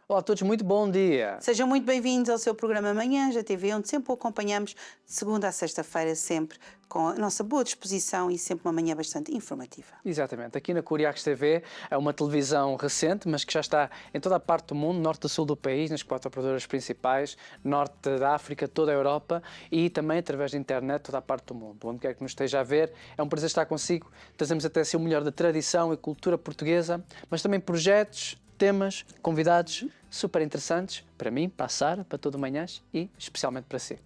Olá a todos, muito bom dia. Sejam muito bem-vindos ao seu programa Manhãs da TV, onde sempre o acompanhamos de segunda a sexta-feira, sempre com a nossa boa disposição e sempre uma manhã bastante informativa. Exatamente, aqui na Curiacos TV é uma televisão recente, mas que já está em toda a parte do mundo, norte e sul do país, nas 4 operadoras principais, norte da África, toda a Europa e também através da internet, toda a parte do mundo. Onde quer que nos esteja a ver, é um prazer estar consigo. Trazemos até si o melhor da tradição e cultura portuguesa, mas também projetos, temas, convidados super interessantes para mim, para a Sara, para todo o Manhãs e especialmente para si.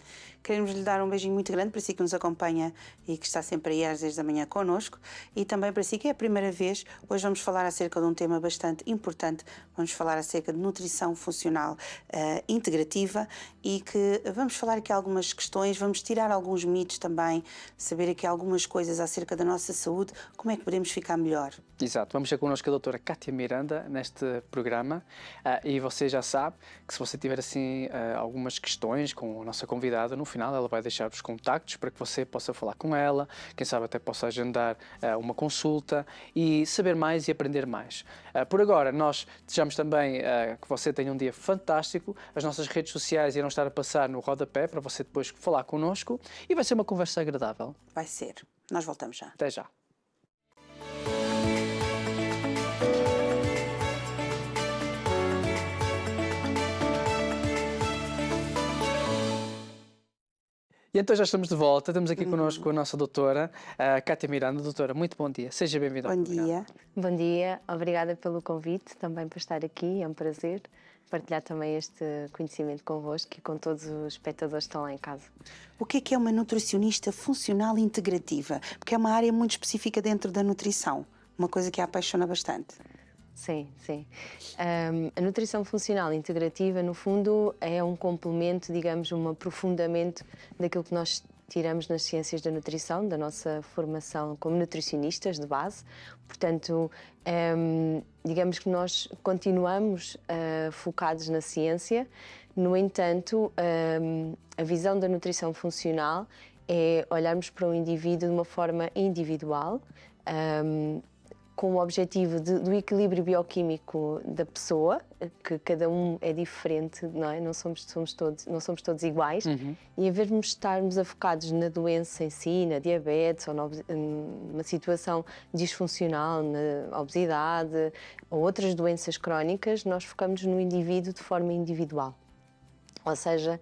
Queremos lhe dar um beijinho muito grande para si que nos acompanha e que está sempre aí às 10 da manhã connosco e também para si que é a primeira vez. Hoje vamos falar acerca de um tema bastante importante. Vamos falar acerca de nutrição funcional integrativa e que vamos falar aqui algumas questões, vamos tirar alguns mitos também, saber aqui algumas coisas acerca da nossa saúde, como é que podemos ficar melhor. Exato, vamos ter connosco a doutora Cátia Miranda neste programa e você já sabe que se você tiver assim algumas questões com a nossa convidada, no final ela vai deixar os contactos para que você possa falar com ela, quem sabe até possa agendar uma consulta e saber mais e aprender mais. Por agora, nós desejamos também que você tenha um dia fantástico, as nossas redes sociais irão estar a passar no rodapé para você depois falar connosco e vai ser uma conversa agradável. Vai ser. Nós voltamos já. Até já. E então já estamos de volta, estamos aqui connosco a nossa doutora, Cátia Miranda. Doutora, muito bom dia, seja bem-vinda ao Bom programa. dia. Bom dia, obrigada pelo convite também por estar aqui, é um prazer partilhar também este conhecimento convosco e com todos os espectadores que estão lá em casa. O que é uma nutricionista funcional integrativa? Porque é uma área muito específica dentro da nutrição, uma coisa que a apaixona bastante. Sim, sim. A nutrição funcional integrativa, no fundo, é um complemento, digamos, um aprofundamento daquilo que nós tiramos nas ciências da nutrição, da nossa formação como nutricionistas de base. Portanto, digamos que nós continuamos focados na ciência. No entanto, a visão da nutrição funcional é olharmos para o indivíduo de uma forma individual, com o objetivo do equilíbrio bioquímico da pessoa, que cada um é diferente, não é? Não somos todos iguais. E em vez de estarmos focados na doença em si, na diabetes ou numa situação disfuncional, na obesidade ou outras doenças crónicas, nós focamos no indivíduo de forma individual. Ou seja,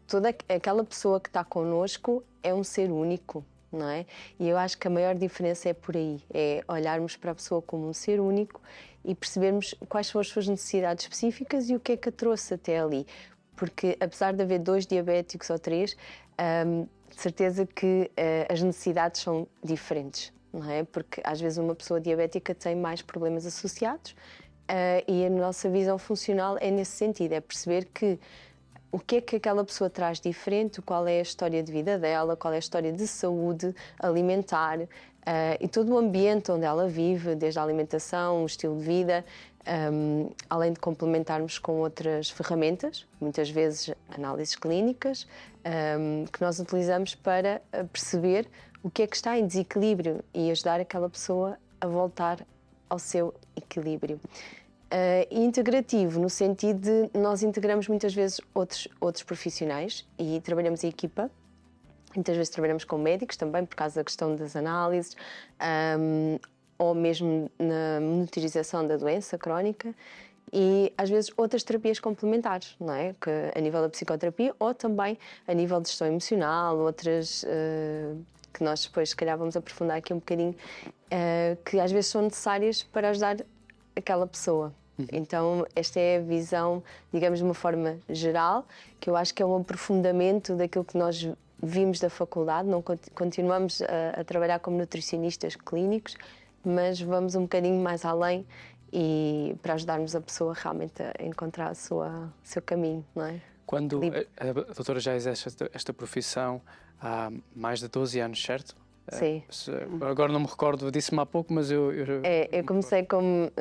toda aquela pessoa que está connosco é um ser único. Não é? E eu acho que a maior diferença é por aí, é olharmos para a pessoa como um ser único e percebermos quais são as suas necessidades específicas e o que é que a trouxe até ali. Porque apesar de haver 2 diabéticos ou 3, de certeza que as necessidades são diferentes, não é? Porque às vezes uma pessoa diabética tem mais problemas associados e a nossa visão funcional é nesse sentido, é perceber que o que é que aquela pessoa traz diferente, qual é a história de vida dela, qual é a história de saúde alimentar e todo o ambiente onde ela vive, desde a alimentação, o estilo de vida, além de complementarmos com outras ferramentas, muitas vezes análises clínicas, que nós utilizamos para perceber o que é que está em desequilíbrio e ajudar aquela pessoa a voltar ao seu equilíbrio. Integrativo no sentido de nós integramos muitas vezes outros profissionais e trabalhamos em equipa. Muitas vezes trabalhamos com médicos também por causa da questão das análises ou mesmo na monitorização da doença crónica e às vezes outras terapias complementares, não é? Que a nível da psicoterapia ou também a nível de gestão emocional, outras que nós depois se calhar vamos aprofundar aqui um bocadinho, que às vezes são necessárias para ajudar aquela pessoa. Então, esta é a visão, digamos, de uma forma geral, que eu acho que é um aprofundamento daquilo que nós vimos da faculdade. Não continuamos a trabalhar como nutricionistas clínicos, mas vamos um bocadinho mais além e para ajudarmos a pessoa realmente a encontrar o seu caminho, não é? Quando a doutora já exerce esta profissão há mais de 12 anos, certo? Sim. Agora não me recordo, disse-me há pouco, mas eu comecei como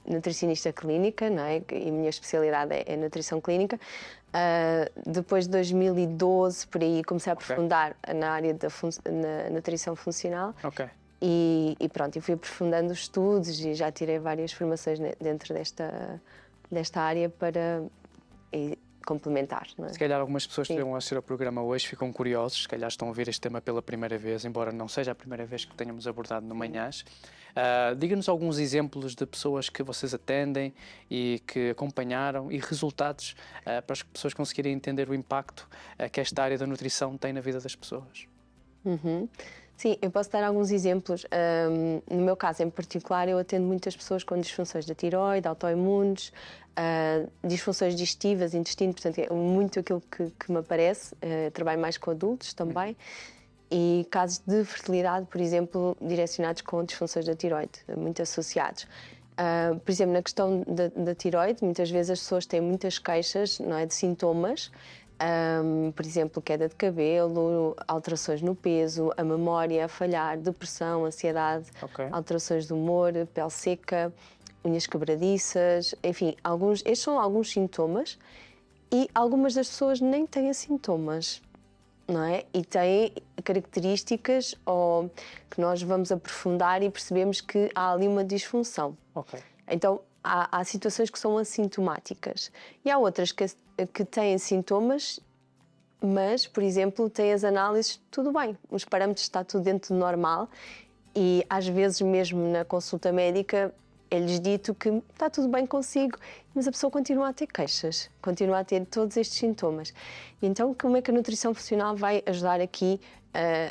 nutricionista clínica, não é? E a minha especialidade é nutrição clínica. Depois de 2012, por aí, comecei a aprofundar na área na nutrição funcional. E pronto, e fui aprofundando os estudos e já tirei várias formações dentro desta área para complementar. Não é? Se calhar algumas pessoas que estão a assistir ao programa hoje ficam curiosos, se calhar estão a ouvir este tema pela primeira vez, embora não seja a primeira vez que tenhamos abordado no Manhãs. Diga-nos alguns exemplos de pessoas que vocês atendem e que acompanharam e resultados para as pessoas conseguirem entender o impacto que esta área da nutrição tem na vida das pessoas. Sim, eu posso dar alguns exemplos. No meu caso em particular, eu atendo muitas pessoas com disfunções da tireoide, autoimunes, disfunções digestivas, intestino, portanto é muito aquilo que me aparece. Trabalho mais com adultos também. E casos de fertilidade, por exemplo, direcionados com disfunções da tireoide, muito associados. Por exemplo, na questão da tireoide, muitas vezes as pessoas têm muitas queixas, não é, de sintomas. Por exemplo, queda de cabelo, alterações no peso, a memória a falhar, depressão, ansiedade, alterações de humor, pele seca, unhas quebradiças, enfim, estes são alguns sintomas e algumas das pessoas nem têm sintomas, não é? E têm características que nós vamos aprofundar e percebemos que há ali uma disfunção. Então, há situações que são assintomáticas e há outras que têm sintomas, mas, por exemplo, têm as análises, tudo bem, os parâmetros está tudo dentro do normal e às vezes mesmo na consulta médica é-lhes dito que está tudo bem consigo, mas a pessoa continua a ter queixas, continua a ter todos estes sintomas. Então, como é que a nutrição funcional vai ajudar aqui,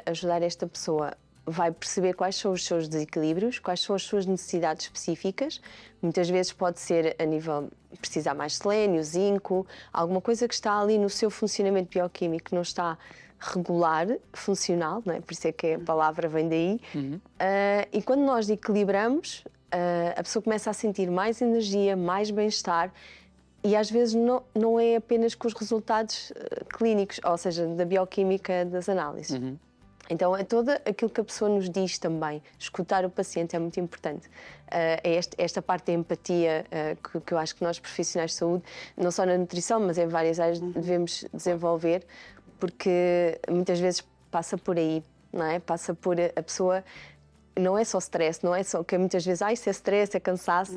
ajudar esta pessoa? Vai perceber quais são os seus desequilíbrios, quais são as suas necessidades específicas. Muitas vezes pode ser a nível precisar mais de selênio, zinco, alguma coisa que está ali no seu funcionamento bioquímico que não está regular, funcional, não é? Por isso é que a palavra vem daí. E quando nós equilibramos, a pessoa começa a sentir mais energia, mais bem-estar e às vezes não é apenas com os resultados clínicos, ou seja, da bioquímica das análises. Então, é todo aquilo que a pessoa nos diz também. Escutar o paciente é muito importante. É esta parte da empatia que eu acho que nós, profissionais de saúde, não só na nutrição, mas em várias áreas, devemos desenvolver, porque muitas vezes passa por aí, não é? Passa por a pessoa... Não é só stress, não é só que muitas vezes isso é stress, é cansaço.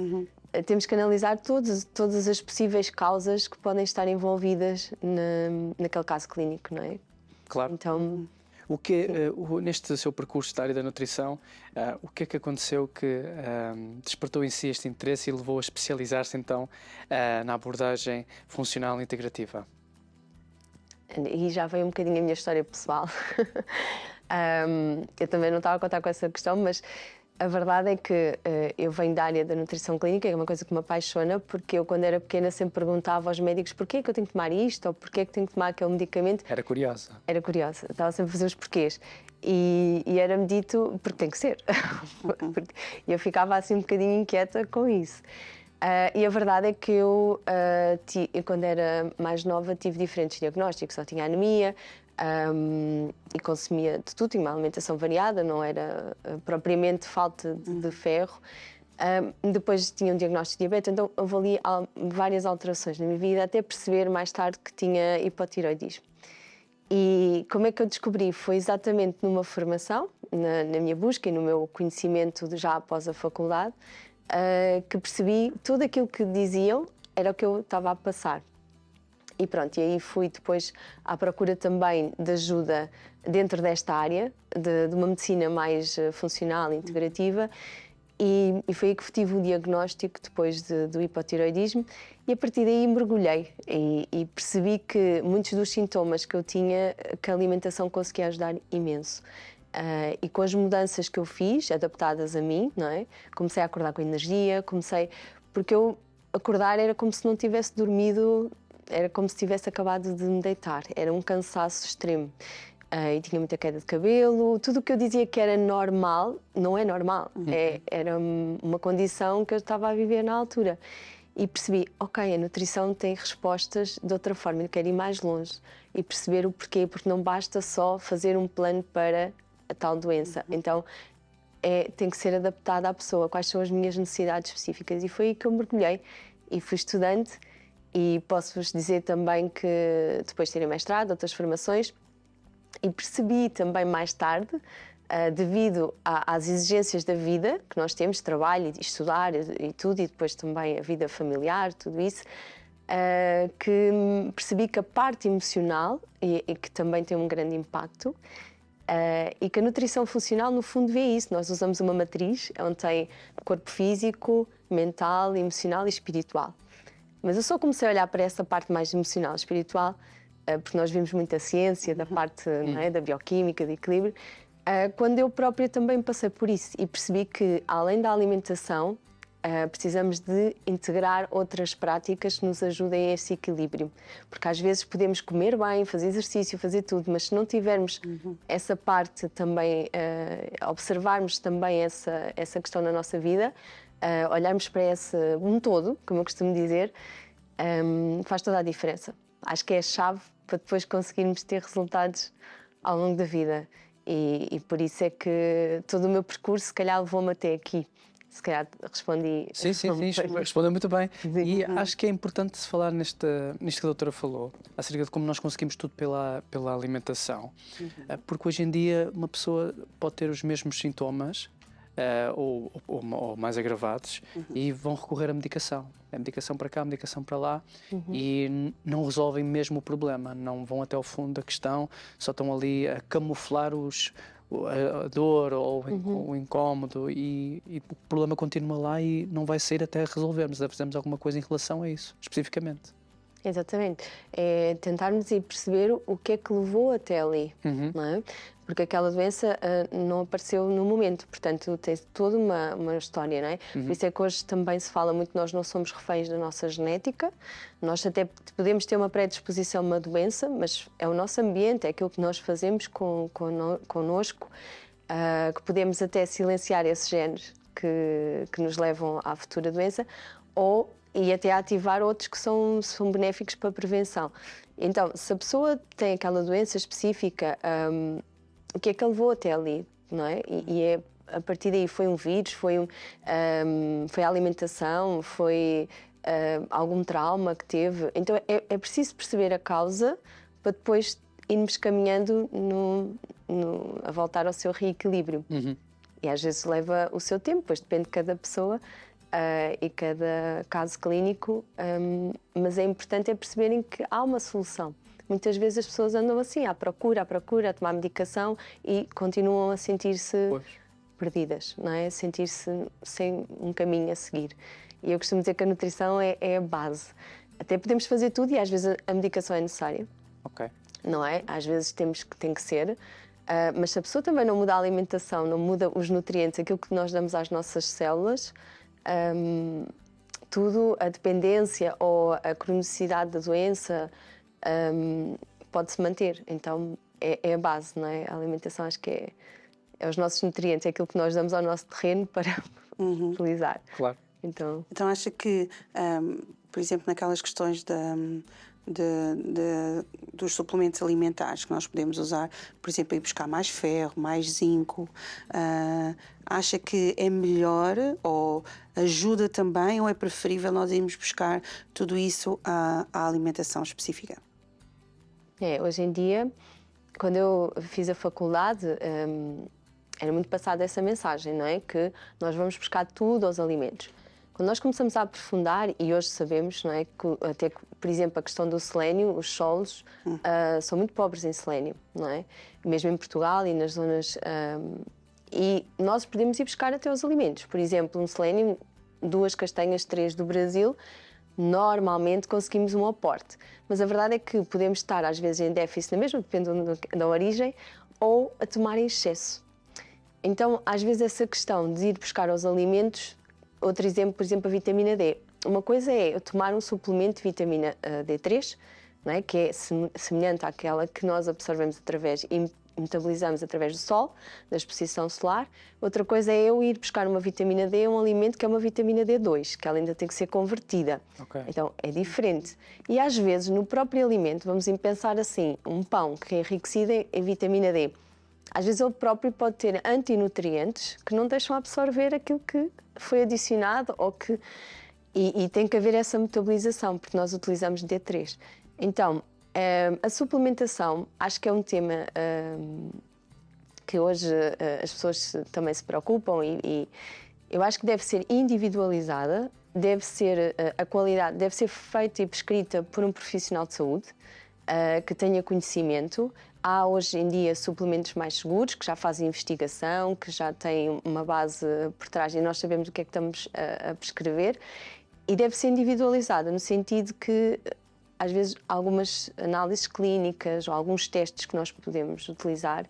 Temos que analisar todas as possíveis causas que podem estar envolvidas naquele caso clínico, não é? Claro. Então... Neste seu percurso da área da nutrição, o que é que aconteceu que despertou em si este interesse e levou a especializar-se então na abordagem funcional integrativa? E já veio um bocadinho a minha história pessoal. Eu também não estava a contar com essa questão, mas a verdade é que eu venho da área da nutrição clínica, é uma coisa que me apaixona, porque eu, quando era pequena, sempre perguntava aos médicos porquê é que eu tenho que tomar isto ou porquê é que tenho que tomar aquele medicamento. Era curiosa? Era curiosa, estava sempre a fazer os porquês. E era-me dito, porque tem que ser. E eu ficava assim um bocadinho inquieta com isso. E a verdade é que eu, quando era mais nova, tive diferentes diagnósticos. Só tinha anemia, e consumia de tudo, tinha uma alimentação variada, não era propriamente falta de ferro. Depois tinha um diagnóstico de diabetes, então houve ali várias alterações na minha vida, até perceber mais tarde que tinha hipotireoidismo. E como é que eu descobri? Foi exatamente numa formação, na minha busca e no meu conhecimento já após a faculdade, que percebi tudo aquilo que diziam era o que eu estava a passar. E pronto, e aí fui depois à procura também de ajuda dentro desta área, de uma medicina mais funcional, integrativa, e foi aí que tive o diagnóstico depois do hipotireoidismo, e a partir daí mergulhei e percebi que muitos dos sintomas que eu tinha, que a alimentação conseguia ajudar imenso. E com as mudanças que eu fiz, adaptadas a mim, não é? Comecei a acordar com energia, porque eu acordar era como se não tivesse dormido, era como se tivesse acabado de me deitar, era um cansaço extremo. E tinha muita queda de cabelo, tudo o que eu dizia que era normal, não é normal, era uma condição que eu estava a viver na altura. E percebi, ok, a nutrição tem respostas de outra forma, eu quero ir mais longe e perceber o porquê, porque não basta só fazer um plano para a tal doença. Então, tem que ser adaptada à pessoa, quais são as minhas necessidades específicas. E foi aí que eu mergulhei e fui estudante. E posso-vos dizer também que depois de terem mestrado, outras formações, e percebi também mais tarde devido às exigências da vida que nós temos, trabalho, estudar e tudo, e depois também a vida familiar, tudo isso, que percebi que a parte emocional, e que também tem um grande impacto, e que a nutrição funcional, no fundo, vê isso. Nós usamos uma matriz onde tem corpo físico, mental, emocional e espiritual. Mas eu só comecei a olhar para essa parte mais emocional e espiritual, porque nós vimos muita ciência da parte, não é, da bioquímica, de equilíbrio, quando eu própria também passei por isso e percebi que, além da alimentação, precisamos de integrar outras práticas que nos ajudem a esse equilíbrio. Porque às vezes podemos comer bem, fazer exercício, fazer tudo, mas se não tivermos essa parte também, observarmos também essa questão na nossa vida, olharmos para esse todo, como eu costumo dizer, faz toda a diferença. Acho que é a chave para depois conseguirmos ter resultados ao longo da vida. E por isso é que todo o meu percurso, se calhar, levou-me até aqui. Se calhar respondi... Sim, respondeu muito bem. E acho que é importante se falar nisto que a doutora falou, acerca de como nós conseguimos tudo pela alimentação. Porque hoje em dia uma pessoa pode ter os mesmos sintomas, ou mais agravados, e vão recorrer à medicação. É medicação para cá, medicação para lá, e não resolvem mesmo o problema, não vão até ao fundo da questão, só estão ali a camuflar a dor ou o incómodo, e o problema continua lá e não vai sair até resolvermos. Fazemos alguma coisa em relação a isso, especificamente. Exatamente. É tentarmos ir perceber o que é que levou até ali, não é? Porque aquela doença não apareceu no momento, portanto tem toda uma história, não é? Por isso é que hoje também se fala muito que nós não somos reféns da nossa genética, nós até podemos ter uma predisposição a uma doença, mas é o nosso ambiente, é aquilo que nós fazemos connosco, que podemos até silenciar esses genes que nos levam à futura doença, e até ativar outros que são benéficos para a prevenção. Então, se a pessoa tem aquela doença específica, o que é que a levou até ali, não é? E a partir daí foi um vírus, foi a alimentação, foi algum trauma que teve. Então, é preciso perceber a causa para depois irmos caminhando a voltar ao seu reequilíbrio. E às vezes leva o seu tempo, pois depende de cada pessoa, e cada caso clínico, mas é importante perceberem que há uma solução. Muitas vezes as pessoas andam assim, à procura, a tomar medicação e continuam a sentir-se perdidas, não é? A sentir-se sem um caminho a seguir. E eu costumo dizer que a nutrição é a base. Até podemos fazer tudo e às vezes a medicação é necessária, não é? Às vezes tem que ser, mas se a pessoa também não muda a alimentação, não muda os nutrientes, aquilo que nós damos às nossas células, tudo, a dependência ou a cronicidade da doença pode-se manter. Então é a base, não é? A alimentação, acho que é os nossos nutrientes, é aquilo que nós damos ao nosso terreno para utilizar. Claro. Então acha que, por exemplo, naquelas questões dos suplementos alimentares que nós podemos usar, por exemplo, ir buscar mais ferro, mais zinco, acha que é melhor ou ajuda também, ou é preferível nós irmos buscar tudo isso à alimentação específica? Hoje em dia, quando eu fiz a faculdade, era muito passada essa mensagem, não é? Que nós vamos buscar tudo aos alimentos. Quando nós começamos a aprofundar, e hoje sabemos, não é, que até, por exemplo, a questão do selênio, os solos são muito pobres em selênio, não é? Mesmo em Portugal e nas zonas... e nós podemos ir buscar até os alimentos. Por exemplo, um selênio, 2 castanhas, 3 do Brasil, normalmente conseguimos um aporte. Mas a verdade é que podemos estar, às vezes, em déficit, mesmo dependendo da origem, ou a tomar em excesso. Então, às vezes, essa questão de ir buscar aos alimentos... Outro exemplo, por exemplo, a vitamina D. Uma coisa é eu tomar um suplemento de vitamina D3, não é? Que é semelhante àquela que nós absorvemos e metabolizamos através do sol, da exposição solar. Outra coisa é eu ir buscar uma vitamina D, um alimento que é uma vitamina D2, que ela ainda tem que ser convertida. Então, é diferente. E às vezes, no próprio alimento, vamos pensar assim, um pão que é enriquecido em vitamina D. Às vezes ele próprio pode ter antinutrientes que não deixam absorver aquilo que foi adicionado e tem que haver essa metabolização, porque nós utilizamos D3. Então, a suplementação acho que é um tema que hoje as pessoas também se preocupam e eu acho que deve ser individualizada, deve ser a qualidade deve ser feita e prescrita por um profissional de saúde que tenha conhecimento. Há hoje em dia suplementos mais seguros, que já fazem investigação, que já têm uma base por trás e nós sabemos o que é que estamos a prescrever. E deve ser individualizada, no sentido que, às vezes, algumas análises clínicas ou alguns testes que nós podemos utilizar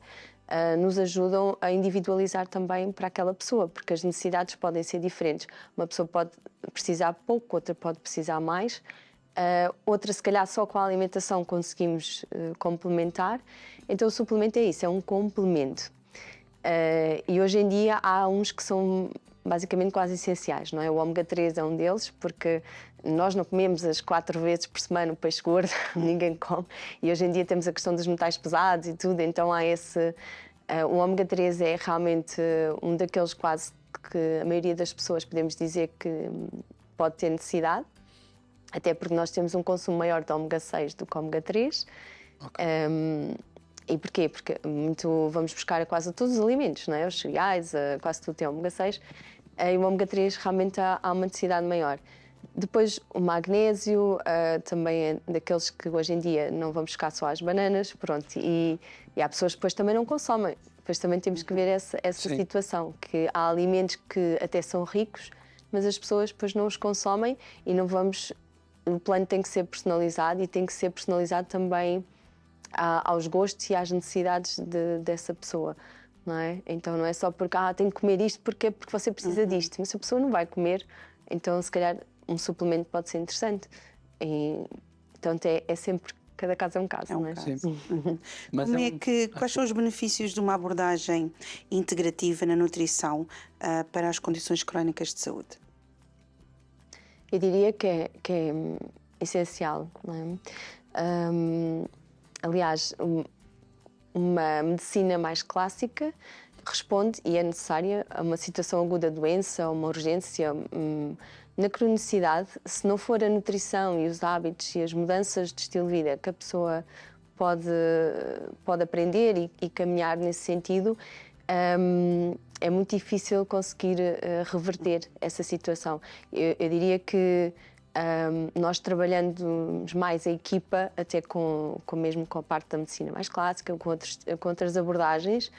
nos ajudam a individualizar também para aquela pessoa, porque as necessidades podem ser diferentes. Uma pessoa pode precisar pouco, outra pode precisar mais. Outra, se calhar, só com a alimentação conseguimos complementar. Então, o suplemento é isso, é um complemento. E hoje em dia há uns que são basicamente quase essenciais, não é? O ômega 3 é um deles, porque nós não comemos as 4 vezes por semana o peixe gordo, ninguém come. E hoje em dia temos a questão dos metais pesados e tudo, então há esse... O ômega 3 é realmente um daqueles quase que a maioria das pessoas podemos dizer que pode ter necessidade. Até porque nós temos um consumo maior de ômega 6 do que ômega 3. Okay. E porquê? Porque vamos buscar a quase todos os alimentos, não é? Os cereais, quase tudo tem ômega 6. E o ômega 3 realmente há uma necessidade maior. Depois o magnésio também é daqueles que hoje em dia não vamos buscar só as bananas, pronto. E há pessoas que depois também não consomem. Depois também temos que ver essa situação, que há alimentos que até são ricos, mas as pessoas depois não os consomem e não vamos... O plano tem que ser personalizado e tem que ser personalizado também aos gostos e às necessidades dessa pessoa, não é? Então não é só porque tem que comer isto porque você precisa disto, mas se a pessoa não vai comer, então se calhar um suplemento pode ser interessante. Então é sempre, cada caso é um caso, não é? Sim. Mas quais são os benefícios de uma abordagem integrativa na nutrição para as condições crónicas de saúde? Eu diria que é essencial, não é? Aliás, uma medicina mais clássica responde e é necessária a uma situação aguda de doença, a uma urgência. Na cronicidade, se não for a nutrição e os hábitos e as mudanças de estilo de vida que a pessoa pode aprender e caminhar nesse sentido, é muito difícil conseguir reverter essa situação. Eu diria que nós trabalhando mais a equipa, até mesmo com a parte da medicina mais clássica, com outras abordagens,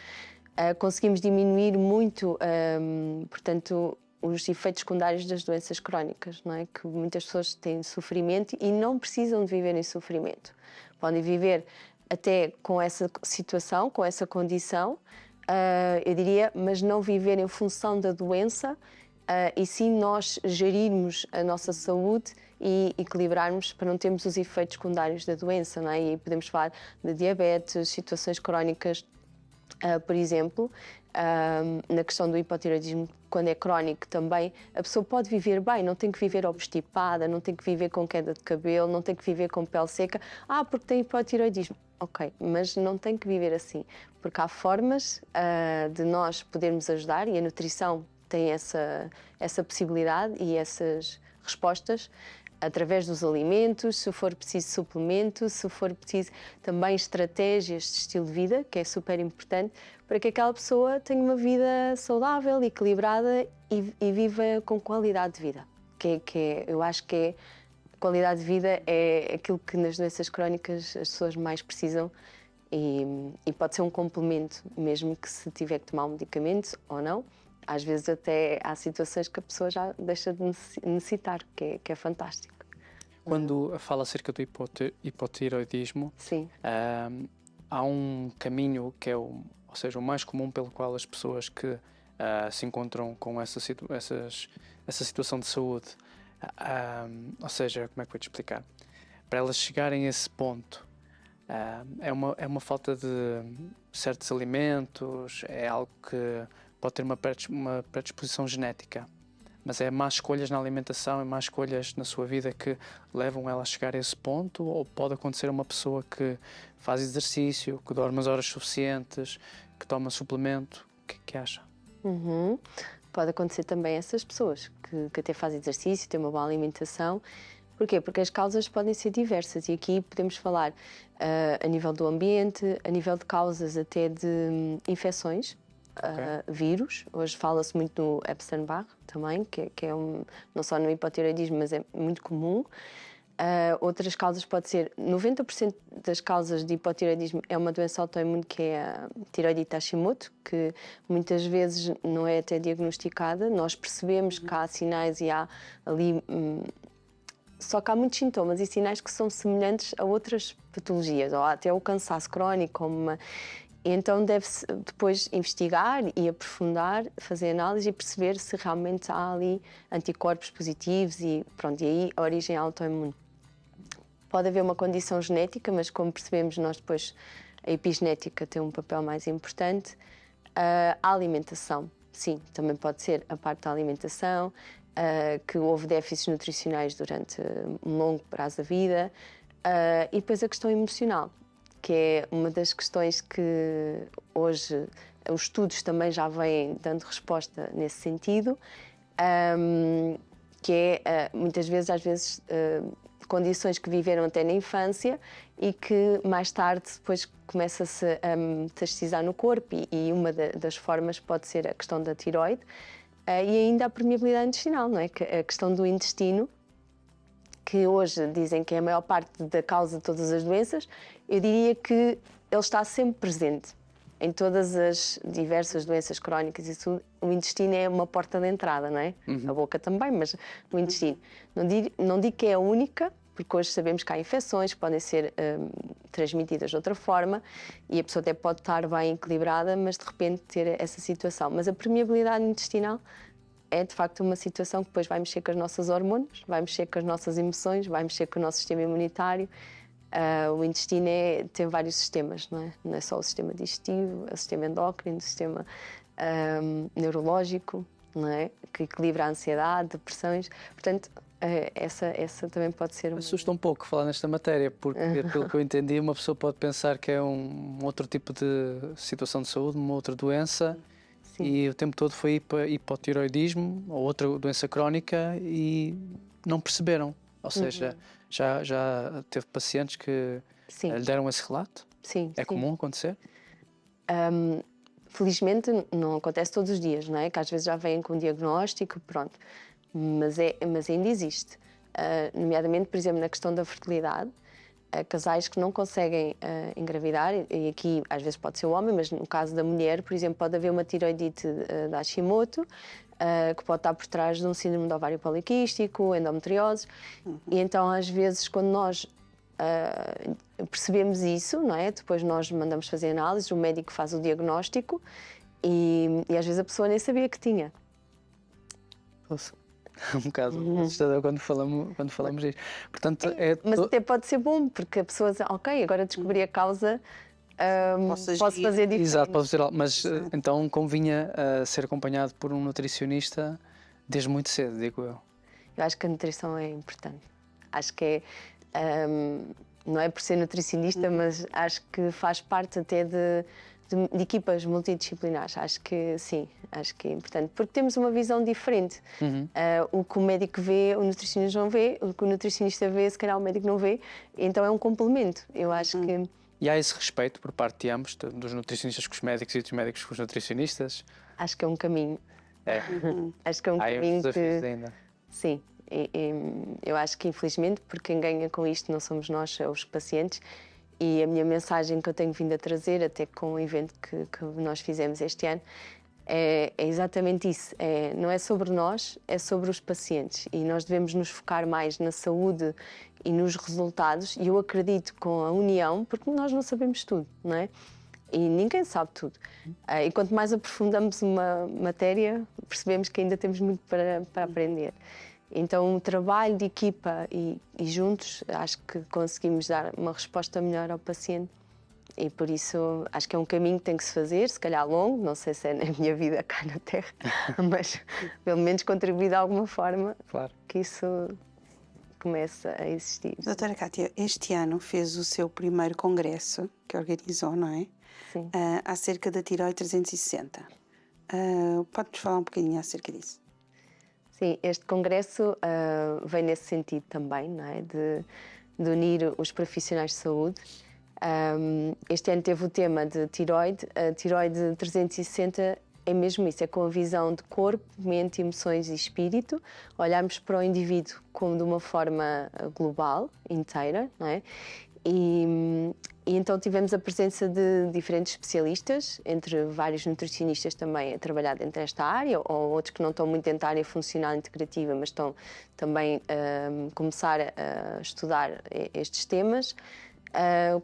conseguimos diminuir muito, portanto, os efeitos secundários das doenças crónicas, não é? Que muitas pessoas têm sofrimento e não precisam de viver em sofrimento. Podem viver até com essa situação, com essa condição, eu diria, mas não viver em função da doença, e sim nós gerirmos a nossa saúde e equilibrarmos para não termos os efeitos secundários da doença, não é? E podemos falar de diabetes, situações crónicas, por exemplo, na questão do hipotireoidismo, quando é crónico também, a pessoa pode viver bem, não tem que viver obstipada, não tem que viver com queda de cabelo, não tem que viver com pele seca, porque tem hipotireoidismo. Ok, mas não tem que viver assim, porque há formas de nós podermos ajudar e a nutrição tem essa possibilidade e essas respostas através dos alimentos, se for preciso suplemento, se for preciso também estratégias de estilo de vida, que é super importante, para que aquela pessoa tenha uma vida saudável, equilibrada e viva com qualidade de vida. Eu acho que qualidade de vida é aquilo que nas doenças crónicas as pessoas mais precisam e pode ser um complemento, mesmo que se tiver que tomar um medicamento ou não. Às vezes até há situações que a pessoa já deixa de necessitar, que é fantástico. Quando fala acerca do hipotireoidismo, há um caminho que é ou seja, o mais comum pelo qual as pessoas que se encontram com essa situação de saúde, ou seja, como é que vou te explicar? Para elas chegarem a esse ponto, é uma falta de certos alimentos, é algo que pode ter uma predisposição genética, mas é más escolhas na alimentação e más escolhas na sua vida que levam ela a chegar a esse ponto, ou pode acontecer a uma pessoa que faz exercício, que dorme as horas suficientes, que toma suplemento. O que acha? Pode acontecer também a essas pessoas que até fazem exercício, têm uma boa alimentação, Porquê? Porque as causas podem ser diversas e aqui podemos falar a nível do ambiente, a nível de causas até de infecções, vírus. Hoje fala-se muito no Epstein-Barr também, que é não só no hipotireoidismo, mas é muito comum. Outras causas pode ser, 90% das causas de hipotireoidismo é uma doença autoimune que é a tireoidite Hashimoto, que muitas vezes não é até diagnosticada. Nós percebemos que há sinais e há ali... só que há muitos sintomas e sinais que são semelhantes a outras patologias, ou até o cansaço crónico, então deve-se depois investigar e aprofundar, fazer análise e perceber se realmente há ali anticorpos positivos e aí a origem autoimune. Pode haver uma condição genética, mas como percebemos nós depois, a epigenética tem um papel mais importante. A alimentação, sim, também pode ser a parte da alimentação, que houve déficits nutricionais durante um longo prazo da vida, e depois a questão emocional, que é uma das questões que hoje os estudos também já vêm dando resposta nesse sentido, que é muitas vezes, às vezes, condições que viveram até na infância e que mais tarde depois começa-se a metastasizar no corpo e uma das formas pode ser a questão da tiroide e ainda a permeabilidade intestinal, não é? Que a questão do intestino, que hoje dizem que é a maior parte da causa de todas as doenças, eu diria que ele está sempre presente em todas as diversas doenças crónicas e tudo. O intestino é uma porta de entrada, não é? A boca também, mas o intestino. Não digo que é a única, porque hoje sabemos que há infecções que podem ser transmitidas de outra forma e a pessoa até pode estar bem equilibrada, mas de repente ter essa situação. Mas a permeabilidade intestinal é de facto uma situação que depois vai mexer com as nossas hormonas, vai mexer com as nossas emoções, vai mexer com o nosso sistema imunitário. O intestino tem vários sistemas, não é? Não é só o sistema digestivo, é o sistema endócrino, o sistema neurológico, não é? Que equilibra a ansiedade, depressões. Portanto, essa também pode ser uma... Assusta um pouco falar nesta matéria, porque, pelo que eu entendi, uma pessoa pode pensar que é um outro tipo de situação de saúde, uma outra doença, Sim. E o tempo todo foi hipotireoidismo ou outra doença crónica e não perceberam. Ou seja, já teve pacientes que lhe deram esse relato? Sim. É comum acontecer? Felizmente não acontece todos os dias, não é? Que às vezes já vêm com um diagnóstico, pronto. Mas ainda existe. Nomeadamente, por exemplo, na questão da fertilidade, casais que não conseguem engravidar, e aqui às vezes pode ser o homem, mas no caso da mulher, por exemplo, pode haver uma tiroidite da Hashimoto, que pode estar por trás de um síndrome do ovário poliquístico, endometriose, e então às vezes quando nós percebemos isso, não é? Depois nós mandamos fazer análises, o médico faz o diagnóstico e às vezes a pessoa nem sabia que tinha. Um bocado assustador quando falamos disto. Portanto, mas até pode ser bom, porque a pessoa diz, ok, agora descobri a causa, posso fazer diferente. Exato, pode fazer algo. Mas então convinha ser acompanhado por um nutricionista desde muito cedo, digo eu. Eu acho que a nutrição é importante. Acho que não é por ser nutricionista, mas acho que faz parte até de equipas multidisciplinares. Acho que sim, acho que é importante, porque temos uma visão diferente. O que o médico vê, o nutricionista não vê, o que o nutricionista vê, se calhar o médico não vê, então é um complemento. Eu acho que... E há esse respeito por parte de ambos, dos nutricionistas com os médicos e dos médicos com os nutricionistas? Acho que é um caminho. Acho que é um há caminho desafios ainda. Sim, eu acho que infelizmente, porque quem ganha com isto não somos nós, são os pacientes. E a minha mensagem que eu tenho vindo a trazer, até com o evento que nós fizemos este ano, é exatamente isso. Não é sobre nós, é sobre os pacientes. E nós devemos nos focar mais na saúde e nos resultados. E eu acredito com a união, porque nós não sabemos tudo, não é? E ninguém sabe tudo. E quanto mais aprofundamos uma matéria, percebemos que ainda temos muito para aprender. Então, o trabalho de equipa e juntos, acho que conseguimos dar uma resposta melhor ao paciente. E por isso, acho que é um caminho que tem que se fazer, se calhar longo, não sei se é na minha vida cá na Terra, mas pelo menos contribuir de alguma forma que isso comece a existir. Doutora Cátia, este ano fez o seu primeiro congresso, que organizou, não é? Sim. Acerca da tireoide 360. Pode-nos falar um bocadinho acerca disso? Sim, este congresso vem nesse sentido também, não é? De unir os profissionais de saúde. Este ano teve o tema de tiroide. A tiroide 360 é mesmo isso, é com a visão de corpo, mente, emoções e espírito. Olharmos para o indivíduo como de uma forma global, inteira, não é? E então tivemos a presença de diferentes especialistas, entre vários nutricionistas também a trabalhar dentro desta área, ou outros que não estão muito dentro da área funcional integrativa, mas estão também a começar a estudar estes temas.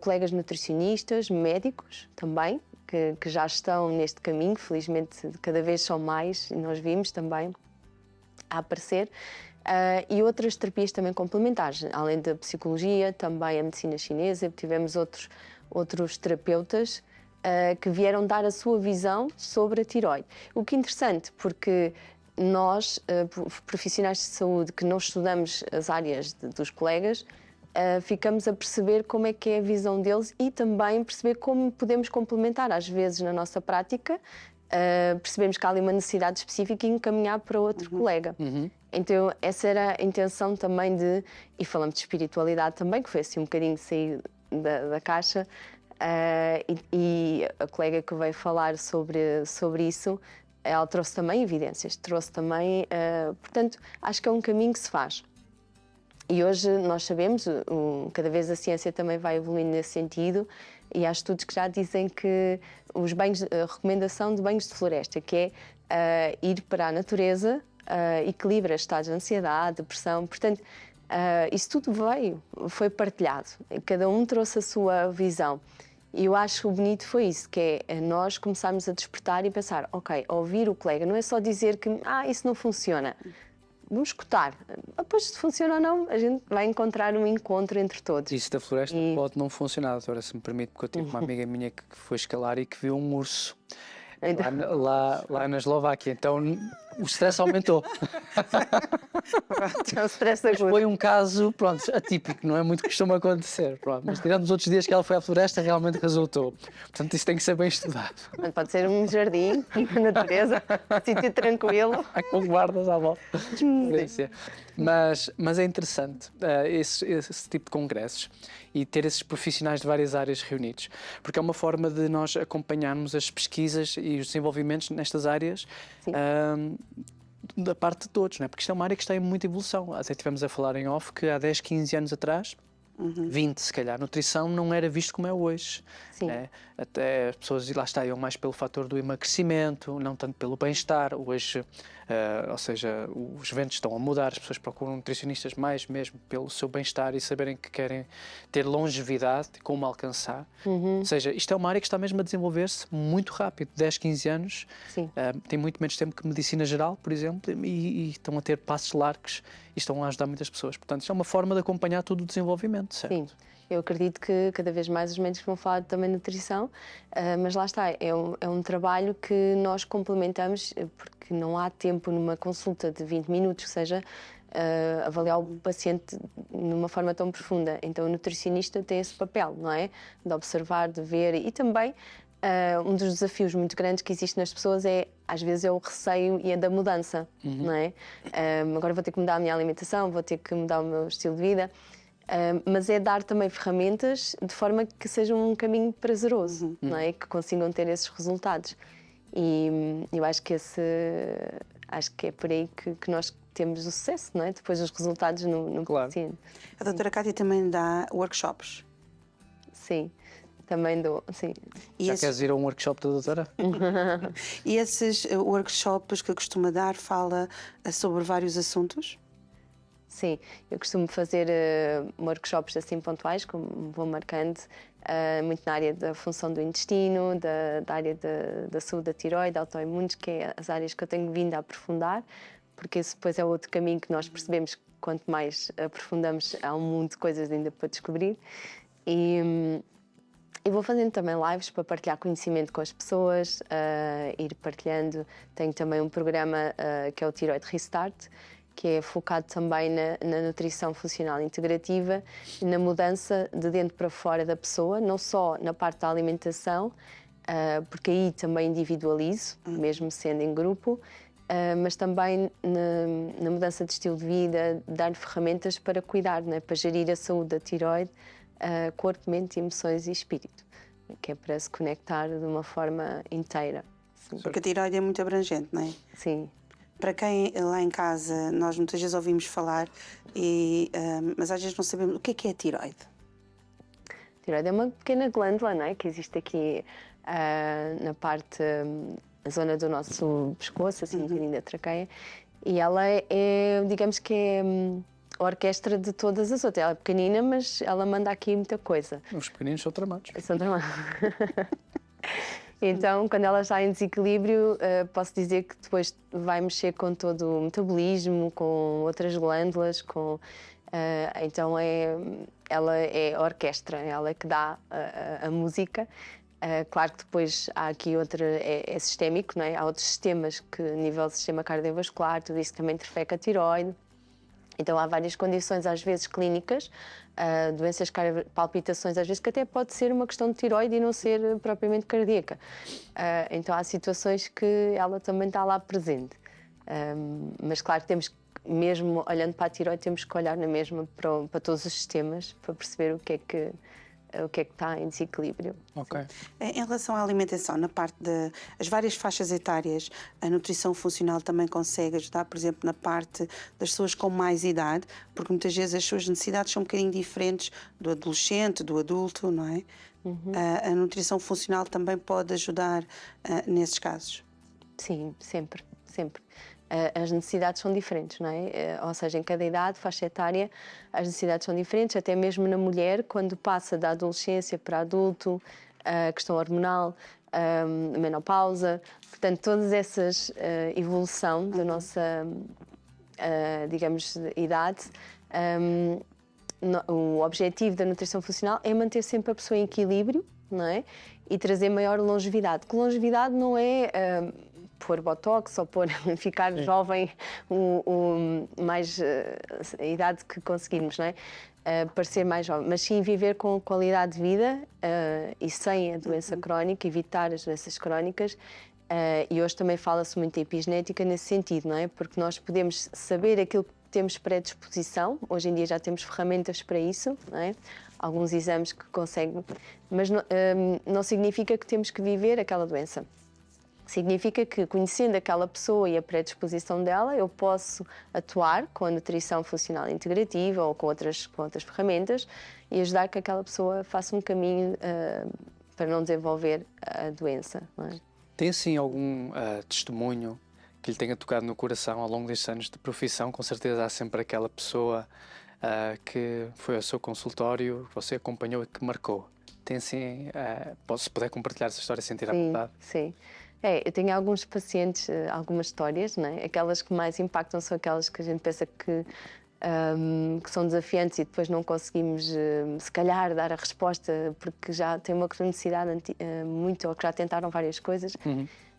Colegas nutricionistas, médicos também, que já estão neste caminho, felizmente cada vez são mais, e nós vimos também a aparecer. E outras terapias também complementares, além da psicologia, também a medicina chinesa. Tivemos outros terapeutas que vieram dar a sua visão sobre a tiroide. O que é interessante, porque nós, profissionais de saúde, que não estudamos as áreas dos colegas, ficamos a perceber como é que é a visão deles e também perceber como podemos complementar, às vezes, na nossa prática, percebemos que há ali uma necessidade específica e encaminhar para outro colega. Então, essa era a intenção também e falamos de espiritualidade também, que foi assim um bocadinho sair da caixa, e a colega que veio falar sobre isso, ela trouxe também evidências, trouxe também, portanto, acho que é um caminho que se faz. E hoje nós sabemos, cada vez a ciência também vai evoluindo nesse sentido, e há estudos que já dizem que a recomendação de banhos de floresta, que é ir para a natureza, equilibra estados de ansiedade, depressão, portanto, isso tudo foi partilhado, cada um trouxe a sua visão. E eu acho o bonito foi isso, que é nós começarmos a despertar e pensar, ok, ouvir o colega, não é só dizer que isso não funciona. Vamos escutar. Depois, se funciona ou não, a gente vai encontrar um encontro entre todos. Isso da floresta pode não funcionar, doutora, se me permite, porque eu tive uma amiga minha que foi escalar e que viu um urso lá na Eslováquia. Então o stress aumentou. É um stress agudo. Foi um caso, pronto, atípico, não é muito costuma acontecer. Pronto. Mas tirando os outros dias que ela foi à floresta, realmente resultou. Portanto, isso tem que ser bem estudado. Pode ser um jardim, na natureza, um sítio tranquilo. Com guardas à volta. Mas é interessante esse tipo de congressos e ter esses profissionais de várias áreas reunidos, porque é uma forma de nós acompanharmos as pesquisas e os desenvolvimentos nestas áreas da parte de todos, não é? Porque isto é uma área que está em muita evolução. Até estivemos a falar em off que há 10, 15 anos atrás, 20 se calhar, nutrição não era visto como é hoje. Sim. Né? Até as pessoas lá iam mais pelo fator do emagrecimento, não tanto pelo bem-estar. Hoje, ou seja, os ventos estão a mudar, as pessoas procuram nutricionistas mais mesmo pelo seu bem-estar e saberem que querem ter longevidade e como alcançar. Ou seja, isto é uma área que está mesmo a desenvolver-se muito rápido, 10, 15 anos. Tem muito menos tempo que medicina geral, por exemplo, e estão a ter passos largos e estão a ajudar muitas pessoas. Portanto, isto é uma forma de acompanhar todo o desenvolvimento, certo? Sim. Eu acredito que cada vez mais os médicos vão falar também de nutrição, mas lá está, é um trabalho que nós complementamos, porque não há tempo numa consulta de 20 minutos, que seja avaliar o paciente de uma forma tão profunda. Então o nutricionista tem esse papel, não é? De observar, de ver e também um dos desafios muito grandes que existe nas pessoas às vezes é o receio e a da mudança, não é? Agora vou ter que mudar a minha alimentação, vou ter que mudar o meu estilo de vida. Mas é dar também ferramentas de forma que seja um caminho prazeroso, não é? Que consigam ter esses resultados. E eu acho que é por aí que nós temos o sucesso, não é? Depois os resultados no paciente. A doutora Cátia também dá workshops. Sim, também dou, sim. Queres ir a um workshop da doutora? E esses workshops que costuma dar, fala sobre vários assuntos? Sim, eu costumo fazer workshops assim pontuais, como vou marcando, muito na área da função do intestino, da área da saúde da tiroide, autoimunes, que é as áreas que eu tenho vindo a aprofundar, porque esse depois é outro caminho que nós percebemos que quanto mais aprofundamos, há um mundo de coisas ainda para descobrir. E vou fazendo também lives para partilhar conhecimento com as pessoas, ir partilhando. Tenho também um programa que é o Tiroid Restart, que é focado também na nutrição funcional integrativa e na mudança de dentro para fora da pessoa, não só na parte da alimentação, porque aí também individualizo, mesmo sendo em grupo, mas também na mudança de estilo de vida, dar ferramentas para cuidar, né? Para gerir a saúde da tiroide, corpo, mente, emoções e espírito, que é para se conectar de uma forma inteira. Sim. Porque a tiroide é muito abrangente, não é? Sim. Para quem lá em casa, nós muitas vezes ouvimos falar, mas às vezes não sabemos o que é a tiroide. A tiroide é uma pequena glândula, não é? Que existe aqui na parte, a zona do nosso pescoço, assim, um bocadinho da traqueia, e ela é, digamos que é a orquestra de todas as outras. Ela é pequenina, mas ela manda aqui muita coisa. Os pequeninos são tramados. São tramados. Então, quando ela está em desequilíbrio, posso dizer que depois vai mexer com todo o metabolismo, com outras glândulas, então ela é a orquestra, ela é que dá a música. Claro que depois há aqui é sistémico, não é? Há outros sistemas que, a nível do sistema cardiovascular, tudo isso também interfere com a tiroide. Então há várias condições, às vezes clínicas, doenças, palpitações, às vezes que até pode ser uma questão de tiroide e não ser propriamente cardíaca. Então há situações que ela também está lá presente. Mas claro, temos que, mesmo olhando para a tiroide, temos que olhar na mesma para todos os sistemas para perceber o que é que está em desequilíbrio. Ok. Em relação à alimentação, na parte das várias faixas etárias, a nutrição funcional também consegue ajudar, por exemplo, na parte das pessoas com mais idade, porque muitas vezes as suas necessidades são um bocadinho diferentes do adolescente, do adulto, não é? A nutrição funcional também pode ajudar nesses casos. Sim, sempre, sempre. As necessidades são diferentes, não é? Ou seja, em cada idade, faixa etária, as necessidades são diferentes, até mesmo na mulher, quando passa da adolescência para adulto, a questão hormonal, a menopausa, portanto, todas essas evolução da nossa, digamos, idade, o objetivo da nutrição funcional é manter sempre a pessoa em equilíbrio, não é? E trazer maior longevidade. Que longevidade não é pôr botox ou ficar jovem mais a idade que conseguirmos, não é? Parecer mais jovem, mas sim viver com qualidade de vida e sem a doença crónica, evitar as doenças crónicas. E hoje também fala-se muito de epigenética nesse sentido, não é? Porque nós podemos saber aquilo que temos predisposição, hoje em dia já temos ferramentas para isso, não é? Alguns exames que conseguem, mas não significa que temos que viver aquela doença. Significa que, conhecendo aquela pessoa e a predisposição dela, eu posso atuar com a nutrição funcional integrativa ou com outras ferramentas e ajudar que aquela pessoa faça um caminho para não desenvolver a doença. Não é? Tem, assim, algum testemunho que lhe tenha tocado no coração ao longo destes anos de profissão? Com certeza há sempre aquela pessoa que foi ao seu consultório, que você acompanhou e que marcou. Tem, assim, se puder compartilhar essa história sem tirar vontade. Sim. Eu tenho alguns pacientes, algumas histórias, não é? Aquelas que mais impactam são aquelas que a gente pensa que são desafiantes e depois não conseguimos, se calhar, dar a resposta porque já têm uma cronicidade muito, ou que já tentaram várias coisas.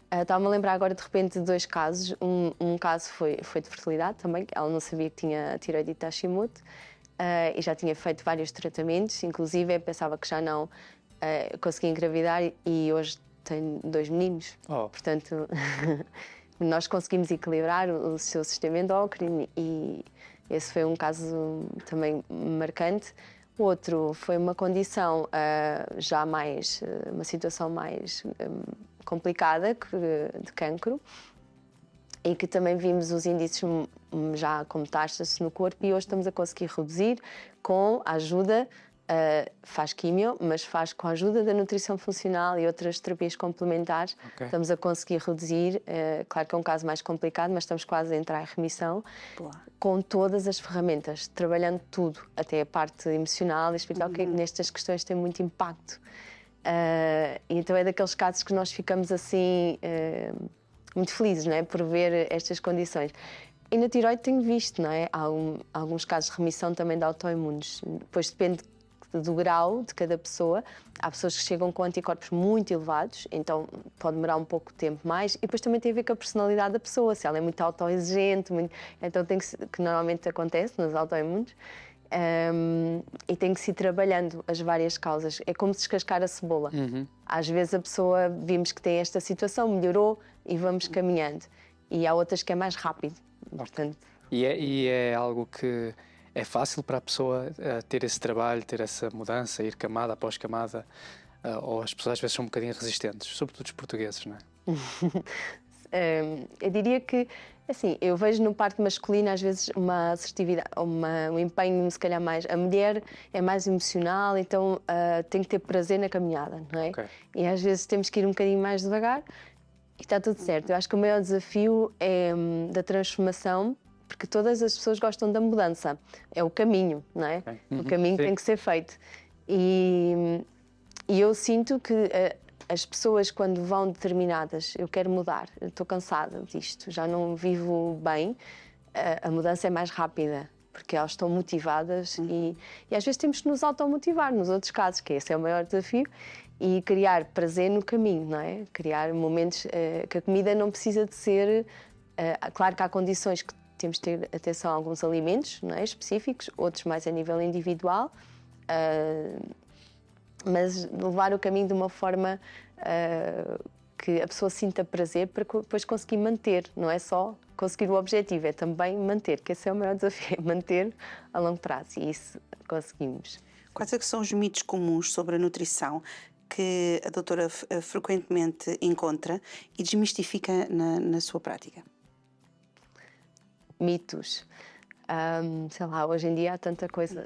Estava-me a lembrar agora, de repente, de dois casos. Um caso foi de fertilidade também, ela não sabia que tinha a tireoidite Hashimoto e já tinha feito vários tratamentos, inclusive pensava que já não conseguia engravidar e hoje tem 2 meninos, portanto nós conseguimos equilibrar o seu sistema endócrino e esse foi um caso também marcante. O outro foi uma condição já mais, uma situação mais complicada, de cancro, e que também vimos os índices já como taxas no corpo e hoje estamos a conseguir reduzir com a ajuda. Faz quimio, mas faz com a ajuda da nutrição funcional e outras terapias complementares. Estamos a conseguir reduzir, claro que é um caso mais complicado, mas estamos quase a entrar em remissão. Com todas as ferramentas, trabalhando tudo, até a parte emocional e espiritual, que nestas questões tem muito impacto. Então é daqueles casos que nós ficamos assim muito felizes, não é? Por ver estas condições. E na tiroide tenho visto, não é? Há alguns casos de remissão também de autoimunes, depois depende do grau de cada pessoa. Há pessoas que chegam com anticorpos muito elevados, então pode demorar um pouco de tempo mais, e depois também tem a ver com a personalidade da pessoa, se ela é muito autoexigente, então que normalmente acontece nos autoimunes, e tem que se ir trabalhando as várias causas. É como descascar a cebola. Às vezes a pessoa, vimos que tem esta situação, melhorou e vamos caminhando. e há outras que é mais rápido. Portanto, E é algo que é fácil para a pessoa ter esse trabalho, ter essa mudança, ir camada após camada, ou as pessoas às vezes são um bocadinho resistentes, sobretudo os portugueses, não é? Eu diria que, assim, eu vejo no parto masculino às vezes uma assertividade, um empenho se calhar mais. A mulher é mais emocional, então tem que ter prazer na caminhada, não é? Okay. E às vezes temos que ir um bocadinho mais devagar e está tudo certo. Eu acho que o maior desafio é da transformação, porque todas as pessoas gostam da mudança. É o caminho, não é? Okay. O caminho Sim. tem que ser feito. E eu sinto que as pessoas, quando vão determinadas, eu quero mudar, eu estou cansada disto, já não vivo bem, a mudança é mais rápida, porque elas estão motivadas e às vezes temos que nos automotivar, nos outros casos, que esse é o maior desafio, e criar prazer no caminho, não é? Criar momentos que a comida não precisa de ser... claro que há condições que temos de ter atenção a alguns alimentos, não é? Específicos, outros mais a nível individual, mas levar o caminho de uma forma que a pessoa sinta prazer para depois conseguir manter, não é só conseguir o objetivo, é também manter, que esse é o maior desafio, é manter a longo prazo, e isso conseguimos. Quais é que são os mitos comuns sobre a nutrição que a doutora frequentemente encontra e desmistifica na sua prática? Mitos. Sei lá, hoje em dia há tanta coisa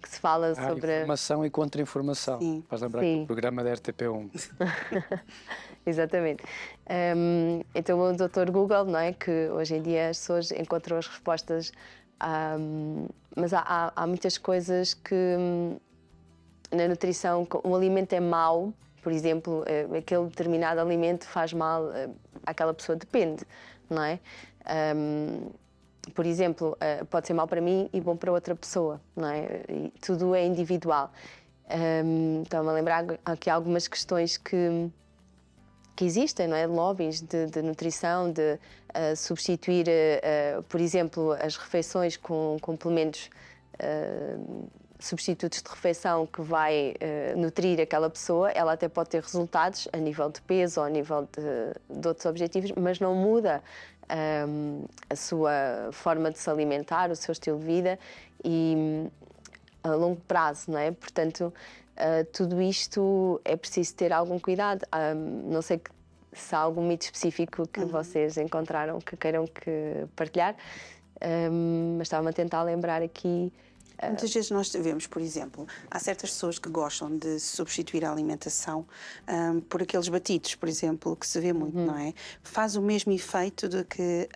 que se fala sobre... Informação e contra-informação. Faz lembrar que o programa da RTP1. Exatamente. Então o Dr. Google, não é? Que hoje em dia as pessoas encontram as respostas, mas há muitas coisas que na nutrição, um alimento é mau, por exemplo, aquele determinado alimento faz mal àquela pessoa, depende, não é? Por exemplo, pode ser mau para mim e bom para outra pessoa, não é? E tudo é individual. Estou-me a lembrar aqui algumas questões que existem, não é? Lobbies de nutrição, de substituir, por exemplo, as refeições com complementos, substitutos de refeição que vai nutrir aquela pessoa. Ela até pode ter resultados a nível de peso ou a nível de outros objetivos, mas não muda a sua forma de se alimentar, o seu estilo de vida e a longo prazo, não é? Portanto, tudo isto é preciso ter algum cuidado. Não sei se há algum mito específico que vocês encontraram que queiram partilhar, mas estava-me a tentar lembrar aqui. Muitas vezes nós vemos, por exemplo, há certas pessoas que gostam de substituir a alimentação por aqueles batidos, por exemplo, que se vê muito, não é? Faz o mesmo efeito do que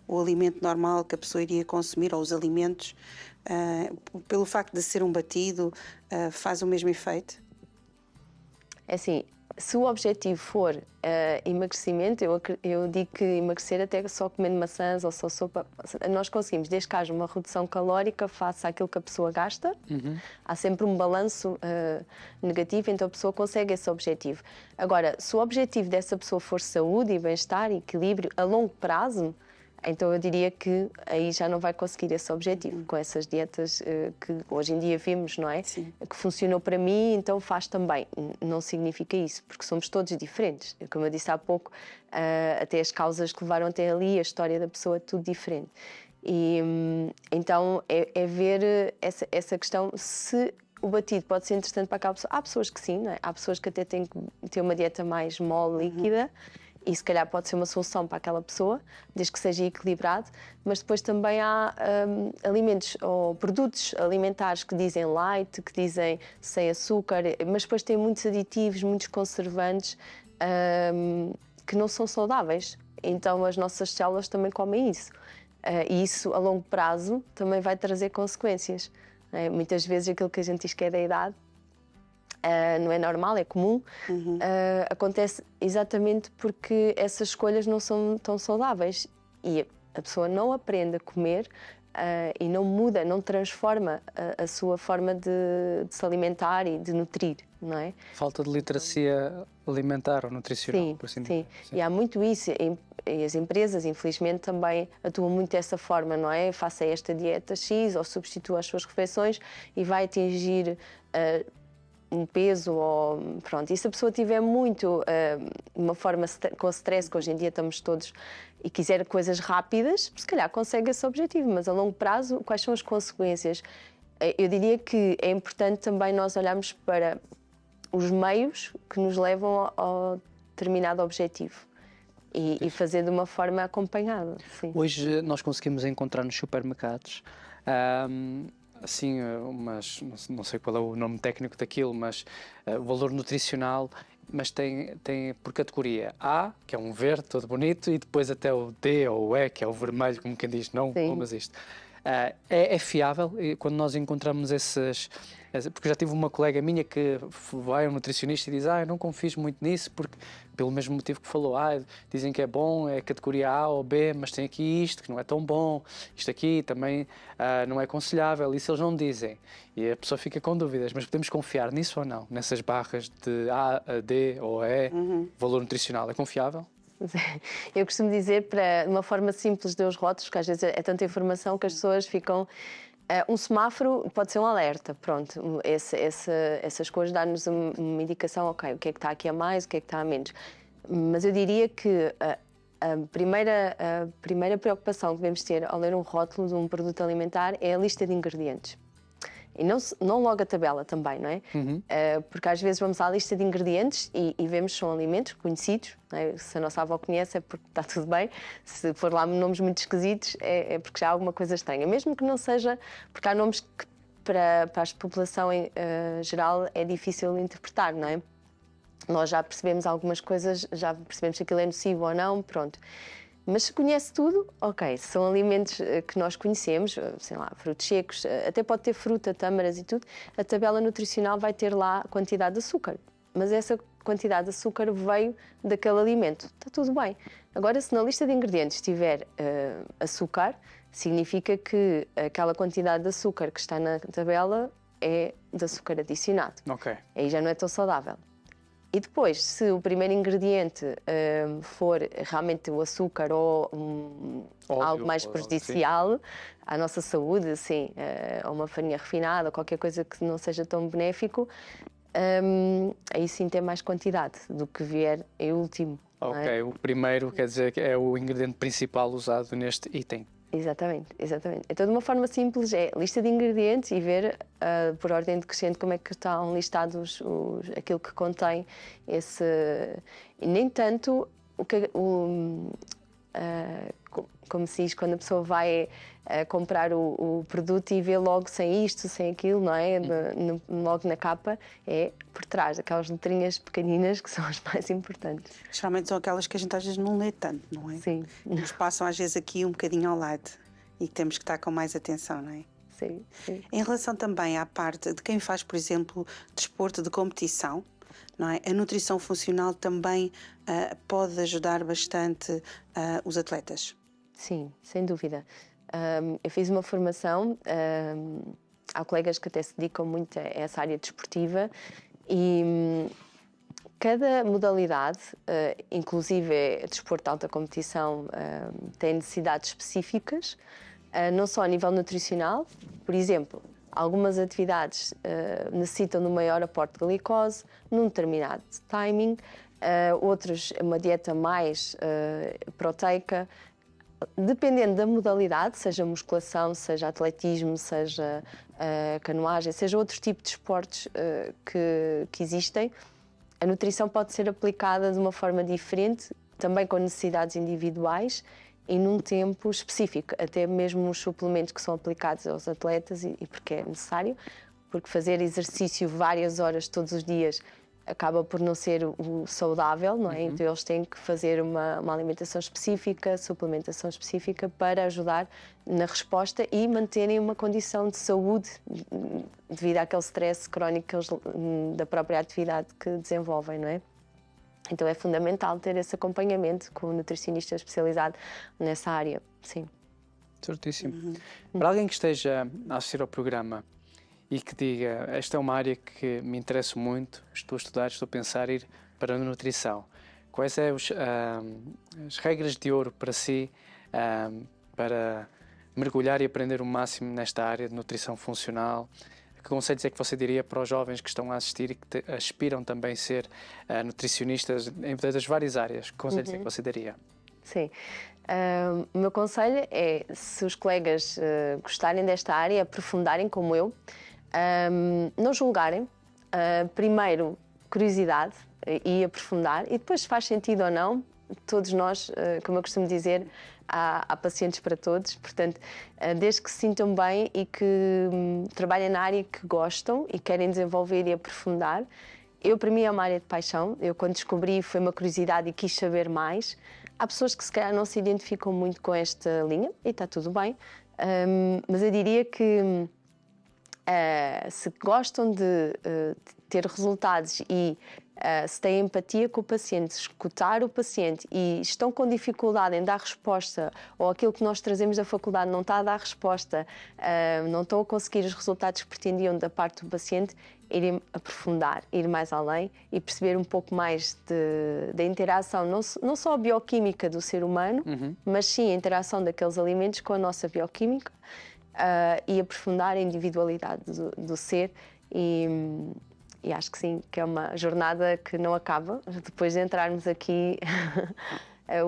o alimento normal que a pessoa iria consumir, ou os alimentos, pelo facto de ser um batido, faz o mesmo efeito? É assim, se o objetivo for emagrecimento, eu digo que emagrecer até só comendo maçãs ou só sopa, nós conseguimos, desde que haja uma redução calórica face àquilo que a pessoa gasta, há sempre um balanço negativo, então a pessoa consegue esse objetivo. Agora, se o objetivo dessa pessoa for saúde e bem-estar e equilíbrio a longo prazo, então eu diria que aí já não vai conseguir esse objetivo, com essas dietas que hoje em dia vimos, não é? Sim. Que funcionou para mim, então faz também. Não significa isso, porque somos todos diferentes. Como eu disse há pouco, até as causas que levaram até ali, a história da pessoa é tudo diferente. E então é ver essa questão, se o batido pode ser interessante para aquela pessoa. Há pessoas que sim, não é? Há pessoas que até têm que ter uma dieta mais mole, líquida, e se calhar pode ser uma solução para aquela pessoa, desde que seja equilibrado, mas depois também há alimentos ou produtos alimentares que dizem light, que dizem sem açúcar, mas depois têm muitos aditivos, muitos conservantes que não são saudáveis. Então as nossas células também comem isso. E isso a longo prazo também vai trazer consequências. Muitas vezes aquilo que a gente diz que é da idade, não é normal, é comum, acontece exatamente porque essas escolhas não são tão saudáveis e a pessoa não aprende a comer e não muda, não transforma a sua forma de se alimentar e de nutrir, não é? Falta de literacia alimentar ou nutricional, sim, por assim dizer. Sim, e há muito isso, e as empresas, infelizmente, também atuam muito dessa forma, não é? Faça esta dieta X ou substitua as suas refeições e vai atingir um peso, ou pronto, e se a pessoa tiver muito uma forma com stress, que hoje em dia estamos todos, e quiser coisas rápidas, se calhar consegue esse objetivo, mas a longo prazo, quais são as consequências? Eu diria que é importante também nós olharmos para os meios que nos levam ao determinado objetivo e fazer de uma forma acompanhada. Sim. Hoje nós conseguimos encontrar nos supermercados assim, não sei qual é o nome técnico daquilo, mas o valor nutricional, mas tem por categoria A, que é um verde todo bonito, e depois até o D ou o E, que é o vermelho, como quem diz, não comas isto. É fiável quando nós encontramos esses... Porque já tive uma colega minha que vai a um nutricionista e diz: eu não confio muito nisso, porque pelo mesmo motivo que falou, dizem que é bom, é categoria A ou B, mas tem aqui isto que não é tão bom, isto aqui também não é aconselhável, isso eles não dizem. E a pessoa fica com dúvidas, mas podemos confiar nisso ou não? Nessas barras de A, D ou E, valor nutricional, é confiável? Eu costumo dizer, para uma forma simples de os rótulos, porque às vezes é tanta informação que as pessoas ficam... Um semáforo pode ser um alerta, pronto, essas cores dão-nos uma indicação, ok, o que é que está aqui a mais, o que é que está a menos. Mas eu diria que a primeira preocupação que devemos ter ao ler um rótulo de um produto alimentar é a lista de ingredientes. E não logo a tabela também, não é? Porque às vezes vamos à lista de ingredientes e vemos que são alimentos conhecidos, não é? Se a nossa avó conhece é porque está tudo bem, se for lá nomes muito esquisitos é porque já há alguma coisa estranha. Mesmo que não seja, porque há nomes que para a população em geral é difícil interpretar, não é? Nós já percebemos algumas coisas, já percebemos se aquilo é nocivo ou não, pronto. Mas se conhece tudo, ok, se são alimentos que nós conhecemos, sei lá, frutos secos, até pode ter fruta, tâmaras e tudo, a tabela nutricional vai ter lá a quantidade de açúcar. Mas essa quantidade de açúcar veio daquele alimento, está tudo bem. Agora, se na lista de ingredientes tiver açúcar, significa que aquela quantidade de açúcar que está na tabela é de açúcar adicionado. Ok. Aí já não é tão saudável. E depois, se o primeiro ingrediente for realmente o açúcar ou algo mais prejudicial à nossa saúde, assim, ou uma farinha refinada, ou qualquer coisa que não seja tão benéfico, aí sim tem mais quantidade do que vier em último. Ok, o primeiro quer dizer que é o ingrediente principal usado neste item. Exatamente, exatamente. Então, de uma forma simples, é lista de ingredientes e ver por ordem decrescente como é que estão listados aquilo que contém esse... E nem tanto como se diz, quando a pessoa vai comprar o produto e vê logo sem isto, sem aquilo, não é? Logo na capa, é por trás, aquelas letrinhas pequeninas que são as mais importantes. Geralmente são aquelas que a gente às vezes não lê tanto, não é? Sim. Nos passam às vezes aqui um bocadinho ao lado e que temos que estar com mais atenção, não é? Sim, sim. Em relação também à parte de quem faz, por exemplo, desporto de competição, não é? A nutrição funcional também pode ajudar bastante os atletas. Sim, sem dúvida. Eu fiz uma formação, há colegas que até se dedicam muito a essa área desportiva e cada modalidade, inclusive desporto de alta competição, tem necessidades específicas, não só a nível nutricional. Por exemplo, algumas atividades necessitam de um maior aporte de glicose num determinado timing, outras uma dieta mais proteica. Dependendo da modalidade, seja musculação, seja atletismo, seja canoagem, seja outro tipo de esportes que existem, a nutrição pode ser aplicada de uma forma diferente, também com necessidades individuais e num tempo específico, até mesmo os suplementos que são aplicados aos atletas e porque é necessário, porque fazer exercício várias horas todos os dias acaba por não ser o saudável, não é? Então eles têm que fazer uma alimentação específica, suplementação específica para ajudar na resposta e manterem uma condição de saúde devido àquele stress crónico que eles, da própria atividade que desenvolvem, não é? Então é fundamental ter esse acompanhamento com um nutricionista especializado nessa área, sim. Certíssimo. Para alguém que esteja a assistir ao programa e que diga, esta é uma área que me interessa muito, estou a estudar, estou a pensar em ir para a nutrição. Quais são as regras de ouro para si, para mergulhar e aprender o máximo nesta área de nutrição funcional? conselhos é que você diria para os jovens que estão a assistir e que aspiram também a ser nutricionistas das várias áreas? Que conselhos é que você daria? Sim. O meu conselho é, se os colegas gostarem desta área, aprofundarem como eu, não julgarem, primeiro curiosidade e aprofundar, e depois se faz sentido ou não, todos nós, como eu costumo dizer, há pacientes para todos, portanto, desde que se sintam bem e que trabalhem na área que gostam e querem desenvolver e aprofundar. Para mim é uma área de paixão, eu quando descobri foi uma curiosidade e quis saber mais. Há pessoas que se calhar não se identificam muito com esta linha e está tudo bem, mas eu diria que se gostam de ter resultados e se têm empatia com o paciente, escutar o paciente e estão com dificuldade em dar resposta ou aquilo que nós trazemos da faculdade não está a dar resposta, não estão a conseguir os resultados que pretendiam da parte do paciente, irem aprofundar, ir mais além e perceber um pouco mais da interação, não só a bioquímica do ser humano, mas sim a interação daqueles alimentos com a nossa bioquímica e aprofundar a individualidade do ser e acho que sim, que é uma jornada que não acaba. Depois de entrarmos aqui,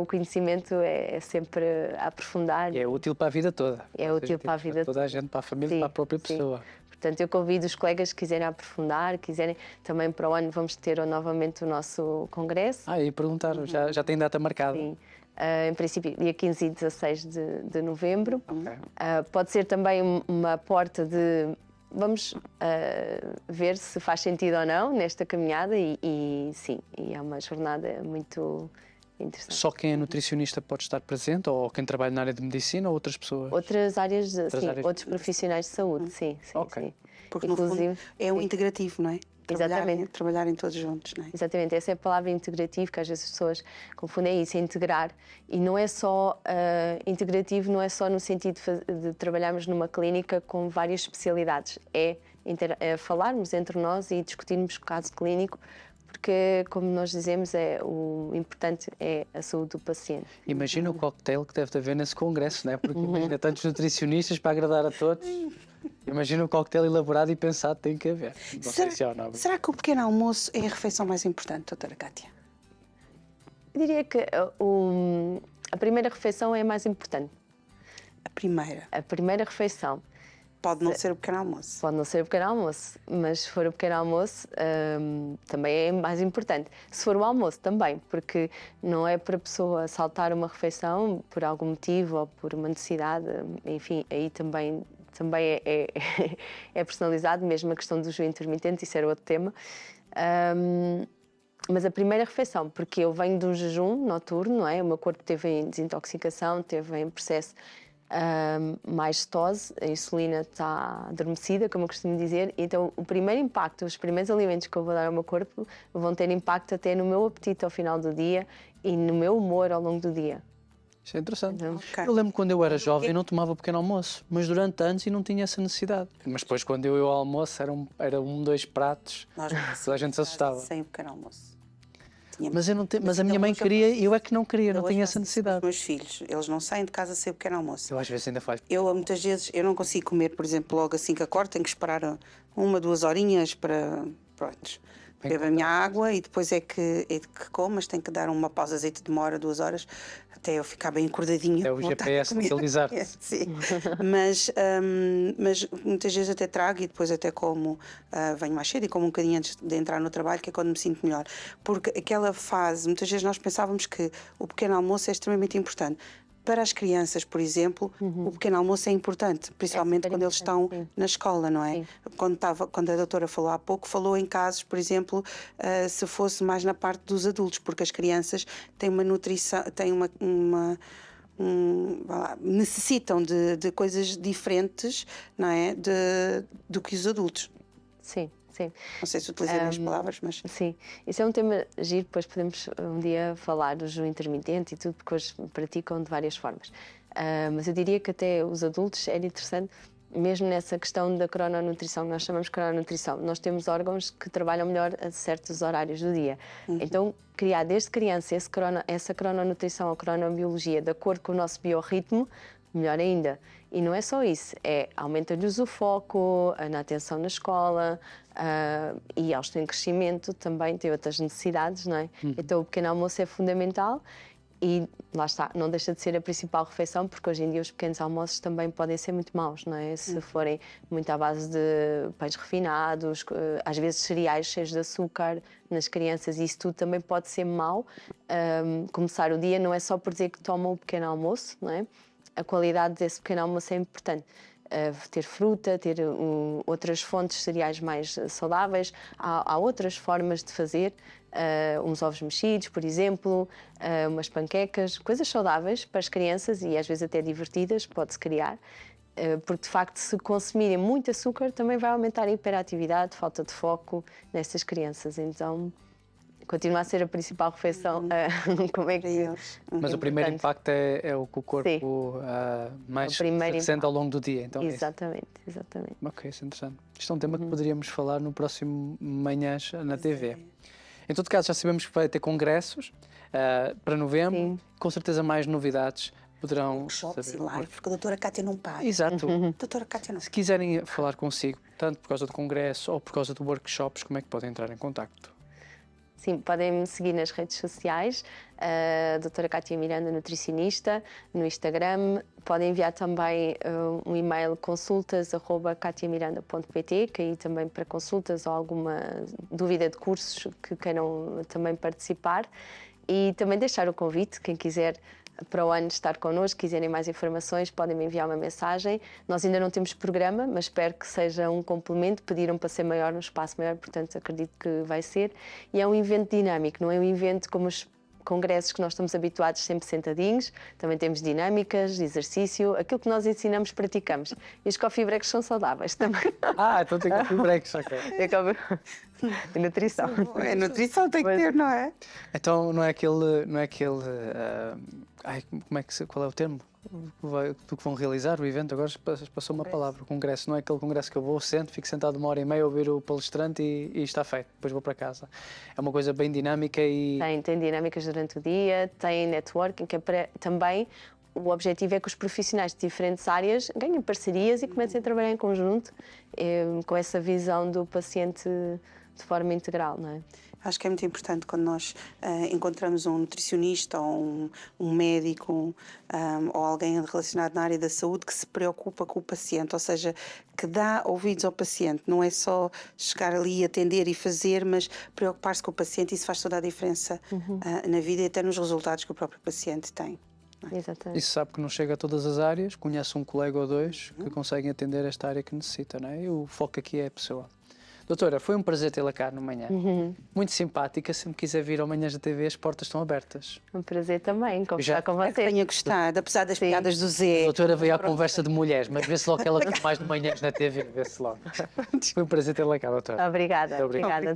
o conhecimento é sempre a aprofundar. E é útil para a vida toda. É útil para a vida toda a gente, para a família, para a própria pessoa. Portanto, eu convido os colegas que quiserem aprofundar, também para o ano vamos ter novamente o nosso congresso. E perguntar, já tem data marcada? Sim. Em princípio, dia 15 e 16 de novembro. Okay. Pode ser também uma porta de... Vamos ver se faz sentido ou não nesta caminhada e sim, e é uma jornada muito interessante. Só quem é nutricionista pode estar presente ou quem trabalha na área de medicina ou outras pessoas? Outras áreas, outros profissionais de saúde, sim. Okay. Porque inclusive, no fundo é um integrativo, não é? Exatamente. Trabalharem todos juntos, não é? Exatamente, essa é a palavra integrativo, que às vezes as pessoas confundem isso, é integrar. E não é só integrativo, não é só no sentido de trabalharmos numa clínica com várias especialidades. É falarmos entre nós e discutirmos o caso clínico, porque, como nós dizemos, o importante é a saúde do paciente. Imagina o cocktail que deve haver nesse congresso, não é? Porque imagina tantos nutricionistas para agradar a todos. Imagina um cocktail elaborado e pensado tem que haver. Será que o pequeno almoço é a refeição mais importante, doutora Cátia? Eu diria que a primeira refeição é a mais importante. A primeira? A primeira refeição. Pode não ser o pequeno almoço. Pode não ser o pequeno almoço, mas se for o pequeno almoço também é mais importante. Se for o almoço também, porque não é para a pessoa saltar uma refeição por algum motivo ou por uma necessidade, enfim, aí também é personalizado, mesmo a questão do jejum intermitente, isso era outro tema. Mas a primeira refeição, porque eu venho de um jejum noturno, não é? O meu corpo teve em desintoxicação, teve em processo mais cetose, a insulina está adormecida, como eu costumo dizer, então o primeiro impacto, os primeiros alimentos que eu vou dar ao meu corpo vão ter impacto até no meu apetite ao final do dia e no meu humor ao longo do dia. Isso é interessante. Eu lembro quando eu era jovem, eu não tomava pequeno almoço, mas durante anos e não tinha essa necessidade. Mas depois, quando eu ia ao almoço, era dois pratos, toda a gente se assustava. Sem o pequeno almoço. Mas a minha mãe queria e eu é que não queria, não tinha essa necessidade. Os meus filhos, eles não saem de casa sem o pequeno almoço. Eu às vezes ainda faço. Muitas vezes, eu não consigo comer, por exemplo, logo assim que acordo, tenho que esperar 1-2 horinhas para... Pronto. Bebo a minha água e depois é que como, mas tenho que dar uma pausazita de 1 hora, 2 horas, até eu ficar bem acordadinha. É o GPS localizar-te. Sim, mas muitas vezes até trago e depois até como, venho mais cedo e como um bocadinho antes de entrar no trabalho, que é quando me sinto melhor. Porque aquela fase, muitas vezes nós pensávamos que o pequeno almoço é extremamente importante. Para as crianças, por exemplo, o pequeno almoço é importante, principalmente quando eles estão na escola, não é? Quando a doutora falou há pouco, falou em casos, por exemplo, se fosse mais na parte dos adultos, porque as crianças têm uma nutrição, têm necessitam de coisas diferentes, não é? Do que os adultos. Sim. Sim. Não sei se utilizei as palavras, mas... Sim, isso é um tema giro, depois podemos um dia falar do jejum intermitente e tudo, porque hoje praticam de várias formas. Mas eu diria que até os adultos era interessante, mesmo nessa questão da crononutrição, que nós chamamos de crononutrição. Nós temos órgãos que trabalham melhor a certos horários do dia. Então, criar desde criança essa crononutrição, a cronobiologia, de acordo com o nosso biorritmo, melhor ainda. E não é só isso, aumenta-lhes o foco na atenção na escola, e eles têm crescimento, também têm outras necessidades, não é? Então o pequeno almoço é fundamental. E lá está, não deixa de ser a principal refeição, porque hoje em dia os pequenos almoços também podem ser muito maus, não é? Se forem muito à base de pães refinados, às vezes cereais cheios de açúcar nas crianças, e isso tudo também pode ser mau. Começar o dia não é só por dizer que tomam o pequeno almoço, não é? A qualidade desse pequeno almoço é importante. Ter fruta, ter outras fontes de cereais mais saudáveis. Há outras formas de fazer, uns ovos mexidos, por exemplo, umas panquecas, coisas saudáveis para as crianças e às vezes até divertidas, pode-se criar, porque de facto se consumirem muito açúcar também vai aumentar a hiperatividade, falta de foco nessas crianças, então continua a ser a principal refeição. Como é que... Mas o primeiro impacto é o que o corpo mais sente ao longo do dia. Então exatamente, exatamente. Ok, isso é interessante. Isto é um tema que poderíamos falar no próximo Manhãs na TV. Em todo caso, já sabemos que vai ter congressos para novembro. Sim. Com certeza mais novidades poderão workshops e live, porque a doutora Cátia não para. Exato. Doutora Cátia não. Se quiserem falar consigo, tanto por causa do congresso ou por causa de workshops, como é que podem entrar em contacto? Sim, podem me seguir nas redes sociais, a doutora Cátia Miranda, nutricionista, no Instagram. Podem enviar também um e-mail consultas@catiamiranda.pt, que aí também para consultas ou alguma dúvida de cursos que queiram também participar. E também deixar o convite, quem quiser para o ano estar connosco, quiserem mais informações, podem me enviar uma mensagem. Nós ainda não temos programa, mas espero que seja um complemento. Pediram para ser maior, no espaço maior, portanto acredito que vai ser. E é um evento dinâmico, não é um evento como os congressos que nós estamos habituados, sempre sentadinhos. Também temos dinâmicas, de exercício, aquilo que nós ensinamos, praticamos. E os coffee breaks são saudáveis também. Então tem coffee breaks, ok. É nutrição. É nutrição, tem que ter, não é? Então não é aquele qual é o termo? Do que vão realizar o evento, agora passou uma palavra, o congresso, não é aquele congresso que eu vou, fico sentado 1h30 a ouvir o palestrante e está feito, depois vou para casa. É uma coisa bem dinâmica e... Tem dinâmicas durante o dia, tem networking, que é também o objetivo é que os profissionais de diferentes áreas ganhem parcerias e comecem a trabalhar em conjunto com essa visão do paciente de forma integral, não é? Acho que é muito importante quando nós encontramos um nutricionista ou um médico ou alguém relacionado na área da saúde que se preocupa com o paciente, ou seja, que dá ouvidos ao paciente. Não é só chegar ali, atender e fazer, mas preocupar-se com o paciente. Isso faz toda a diferença na vida e até nos resultados que o próprio paciente tem. Exatamente. E se sabe que não chega a todas as áreas, conhece um colega ou dois que conseguem atender esta área que necessita, não é? E o foco aqui é a pessoa. Doutora, foi um prazer tê-la cá no Manhã. Muito simpática. Se me quiser vir ao Manhãs da TV, as portas estão abertas. Um prazer também conversar com você. Tenha gostado, apesar das piadas do Zé. A doutora veio à conversa de mulheres, mas vê-se logo que ela quer mais de Manhãs na TV. Vê-se logo. Foi um prazer tê-la cá, doutora. Obrigada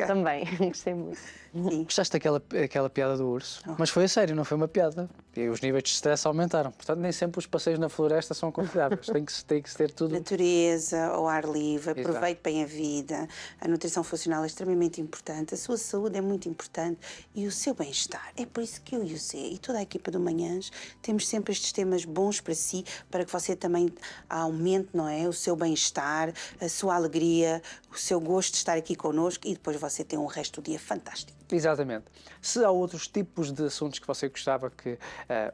também. Gostei muito. Gostaste daquela piada do urso? Mas foi a sério, não foi uma piada. E os níveis de stress aumentaram. Portanto, nem sempre os passeios na floresta são aconselháveis. Tem que ter tudo. Natureza, ao ar livre, aproveite bem a vida. A nutrição funcional é extremamente importante. A sua saúde é muito importante. E o seu bem-estar. É por isso que eu e o Zé e toda a equipa do Manhãs temos sempre estes temas bons para si, para que você também aumente, não é? O seu bem-estar, a sua alegria, o seu gosto de estar aqui connosco e depois você tem um resto do dia fantástico. Exatamente. Se há outros tipos de assuntos que você gostava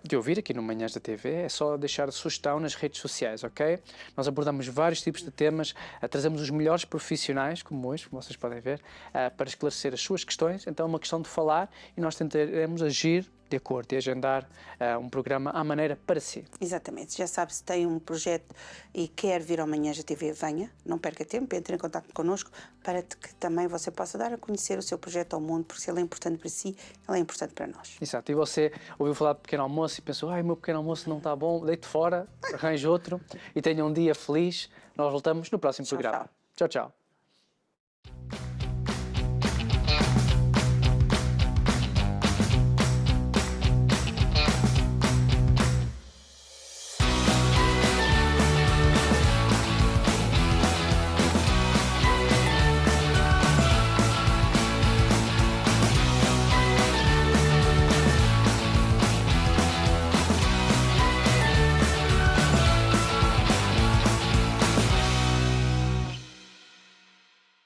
de ouvir aqui no Manhãs da TV, é só deixar a sugestão nas redes sociais, ok? Nós abordamos vários tipos de temas, trazemos os melhores profissionais, como hoje, como vocês podem ver, para esclarecer as suas questões. Então é uma questão de falar e nós tentaremos agir de acordo e agendar um programa à maneira para si. Exatamente. Já sabe, se tem um projeto e quer vir ao Manhãs da TV, venha, não perca tempo, entre em contato connosco para que também você possa dar a conhecer o seu projeto ao mundo, porque se ele é importante para si, ele é importante para nós. Exato. E você ouviu falar de pequeno almoço e pensou, o meu pequeno almoço não está bom, deito fora, arranje outro e tenha um dia feliz. Nós voltamos no próximo programa. Tchau, tchau.